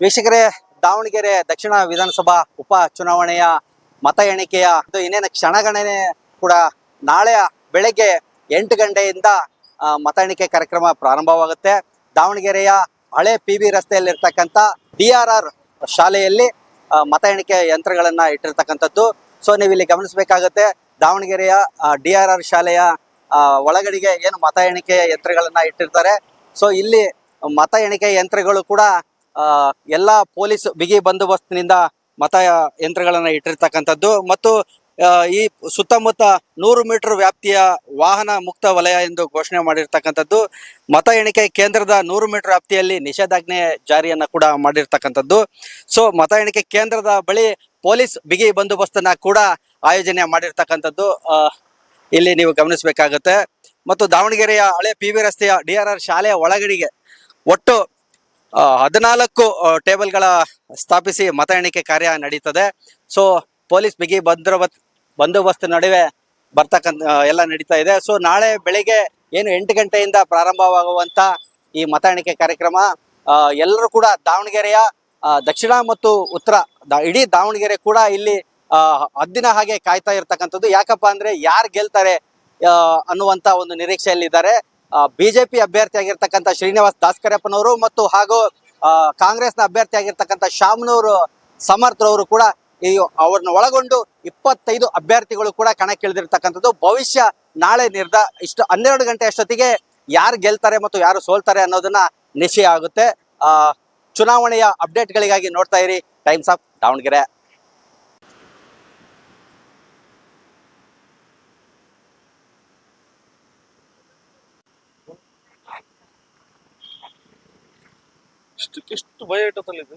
ವೀಕ್ಷಕರೇ, ದಾವಣಗೆರೆ ದಕ್ಷಿಣ ವಿಧಾನಸಭಾ ಉಪ ಚುನಾವಣೆಯ ಮತ ಎಣಿಕೆಯ ಇನ್ನೇನು ಕ್ಷಣಗಣನೆ ಕೂಡ ನಾಳೆ ಬೆಳಗ್ಗೆ 8 ಗಂಟೆಯಿಂದ ಮತ ಎಣಿಕೆ ಕಾರ್ಯಕ್ರಮ ಪ್ರಾರಂಭವಾಗುತ್ತೆ. ದಾವಣಗೆರೆಯ ಹಳೆ PB ರಸ್ತೆಯಲ್ಲಿರ್ತಕ್ಕಂಥ DRR ಶಾಲೆಯಲ್ಲಿ ಮತ ಎಣಿಕೆ ಯಂತ್ರಗಳನ್ನ ಇಟ್ಟಿರ್ತಕ್ಕಂಥದ್ದು. ಸೊ ನೀವು ಇಲ್ಲಿ ಗಮನಿಸಬೇಕಾಗುತ್ತೆ, ದಾವಣಗೆರೆಯ DRR ಶಾಲೆಯ ಒಳಗಡೆಗೆ ಏನು ಮತ ಎಣಿಕೆ ಯಂತ್ರಗಳನ್ನ ಇಟ್ಟಿರ್ತಾರೆ. ಸೊ ಇಲ್ಲಿ ಮತ ಎಣಿಕೆ ಯಂತ್ರಗಳು ಕೂಡ ಎಲ್ಲ ಪೊಲೀಸ್ ಬಿಗಿ ಬಂದೋಬಸ್ತಿನಿಂದ ಮತ ಯಂತ್ರಗಳನ್ನ ಇಟ್ಟಿರ್ತಕ್ಕಂಥದ್ದು ಮತ್ತು ಈ ಸುತ್ತಮುತ್ತ 100 ಮೀಟರ್ ವ್ಯಾಪ್ತಿಯ ವಾಹನ ಮುಕ್ತ ವಲಯ ಎಂದು ಘೋಷಣೆ ಮಾಡಿರ್ತಕ್ಕಂಥದ್ದು. ಮತ ಎಣಿಕೆ ಕೇಂದ್ರದ 100 ಮೀಟರ್ ವ್ಯಾಪ್ತಿಯಲ್ಲಿ ನಿಷೇಧಾಜ್ಞೆ ಜಾರಿಯನ್ನ ಕೂಡ ಮಾಡಿರ್ತಕ್ಕಂಥದ್ದು. ಸೊ ಮತ ಎಣಿಕೆ ಕೇಂದ್ರದ ಬಳಿ ಪೊಲೀಸ್ ಬಿಗಿ ಬಂದೋಬಸ್ತನ್ನ ಕೂಡ ಆಯೋಜನೆ ಮಾಡಿರ್ತಕ್ಕಂಥದ್ದು ಇಲ್ಲಿ ನೀವು ಗಮನಿಸಬೇಕಾಗುತ್ತೆ. ಮತ್ತು ದಾವಣಗೆರೆಯ ಹಳೆ PB ರಸ್ತೆಯ DRR ಶಾಲೆಯ ಒಳಗಡೆಗೆ ಒಟ್ಟು 14 ಟೇಬಲ್ಗಳ ಸ್ಥಾಪಿಸಿ ಮತ ಎಣಿಕೆ ಕಾರ್ಯ ನಡೀತದೆ. ಸೊ ಪೊಲೀಸ್ ಬಿಗಿ ಬಂದೋಬಸ್ತ್ ನಡುವೆ ಬರ್ತಕ್ಕಂಥ ಎಲ್ಲ ನಡೀತಾ ಇದೆ. ಸೊ ನಾಳೆ ಬೆಳಿಗ್ಗೆ ಏನು 8 ಗಂಟೆಯಿಂದ ಪ್ರಾರಂಭವಾಗುವಂತ ಈ ಮತ ಎಣಿಕೆ ಕಾರ್ಯಕ್ರಮ ಎಲ್ಲರೂ ಕೂಡ ದಾವಣಗೆರೆಯ ದಕ್ಷಿಣ ಮತ್ತು ಉತ್ತರ ಇಡೀ ದಾವಣಗೆರೆ ಕೂಡ ಇಲ್ಲಿ ಹದ್ದಿನ ಹಾಗೆ ಕಾಯ್ತಾ ಇರ್ತಕ್ಕಂಥದ್ದು. ಯಾಕಪ್ಪ ಅಂದ್ರೆ ಯಾರು ಗೆಲ್ತಾರೆ ಅನ್ನುವಂತ ಒಂದು ನಿರೀಕ್ಷೆಯಲ್ಲಿದ್ದಾರೆ. ಬಿಜೆಪಿ ಅಭ್ಯರ್ಥಿ ಆಗಿರ್ತಕ್ಕಂಥ ಶ್ರೀನಿವಾಸ್ ದಾಸ್ಕರಪ್ಪನವರು ಮತ್ತು ಹಾಗೂ ಕಾಂಗ್ರೆಸ್ನ ಅಭ್ಯರ್ಥಿ ಆಗಿರ್ತಕ್ಕಂಥ ಶಾಮನೂರು ಸಮರ್ಥರವರು ಕೂಡ ಅವ್ರನ್ನ ಒಳಗೊಂಡು 25 ಅಭ್ಯರ್ಥಿಗಳು ಕೂಡ ಕಣಕ್ಕಿಳಿದಿರ್ತಕ್ಕಂಥದ್ದು. ಭವಿಷ್ಯ ನಾಳೆ 12 ಗಂಟೆ ಅಷ್ಟೊತ್ತಿಗೆ ಯಾರು ಗೆಲ್ತಾರೆ ಮತ್ತು ಯಾರು ಸೋಲ್ತಾರೆ ಅನ್ನೋದನ್ನ ನಿಶ್ಚಯ ಆಗುತ್ತೆ. ಚುನಾವಣೆಯ ಅಪ್ಡೇಟ್ಗಳಿಗಾಗಿ ನೋಡ್ತಾ ಇರಿ ಟೈಮ್ಸ್ ಆಫ್ ದಾವಣಗೆರೆ. ಎಷ್ಟು ಭಯ ಇಟ್ಟಲ್ಲಿ ಇದು